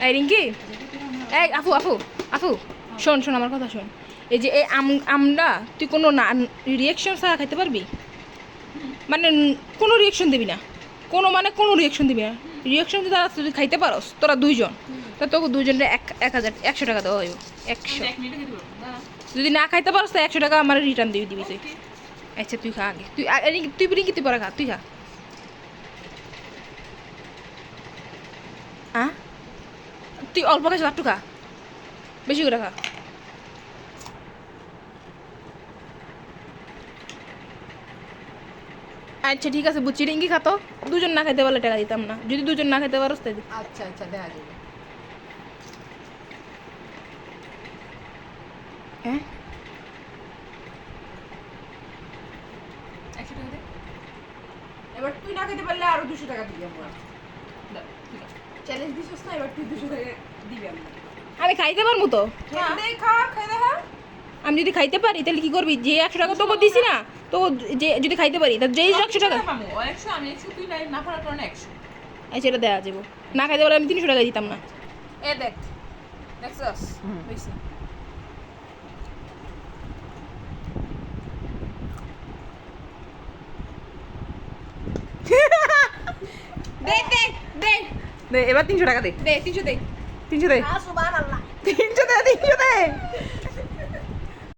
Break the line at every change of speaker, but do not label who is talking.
এই রিঙ্কি, এই আপু আপু আপু, শোন শোন আমার কথা শোন। এই যে এই আমরা তুই কোনো না রিয়েকশন ছাড়া খাইতে পারবি? মানে কোনো রিয়েকশন দিবি না, কোনো রিয়েকশন দিবি না। রিয়েকশন যদি তারা তুই খাইতে পারস, তোরা দুইজন, তা তোকে দুইজনের 1,000 টাকা দেওয়া হইব। 100 যদি না খাইতে পারস তো 100 টাকা আমার রিটার্ন দিবি তুই। আচ্ছা তুই খা আগে, তুই রিঙ্কি তুই পরে খা, তুই খা। হ্যাঁ তুই অল্প খাইছ, একটু খা, বেশি করে খা। আচ্ছা ঠিক আছে বুঝছি, রিঙ্কি খাতো। দুজন না খাইতে পারলে টাকা দিতাম না, যদি দুজন না খাইতে পারো তাই।
আচ্ছা আচ্ছা দেখা যাবে।
হ্যাঁ
100 টাকা দে। এবার তুই না খেতে পারলে আরো 200 টাকা দিবি আমরা। চ্যালেঞ্জ দিছিস না, এবার তুই 200 টাকা দিবি আমরা।
আমি খাইতে পারবো তো।
খেয়ে দে, খা, খেয়ে দেখা।
আমি যদি খাইতে পারি তাহলে কি করবি? যে 100 টাকা তোকে দিছি না, তো যে যদি খাইতে পারি তা যেই 100 টাকা।
পাবো 100, আমি 100, তুই না পারার কারণে 100।
আচ্ছা এটা দেওয়া যাবো। না খাইতে পারলে আমি 300 টাকা দিতাম না।
এ দেখ, দেখছস হইছে। দে দে দে
দে এবার 300 টাকা দে।
দে 300 দে।
300 দে।
সুবহানাল্লাহ।
300 দে, 300 দে।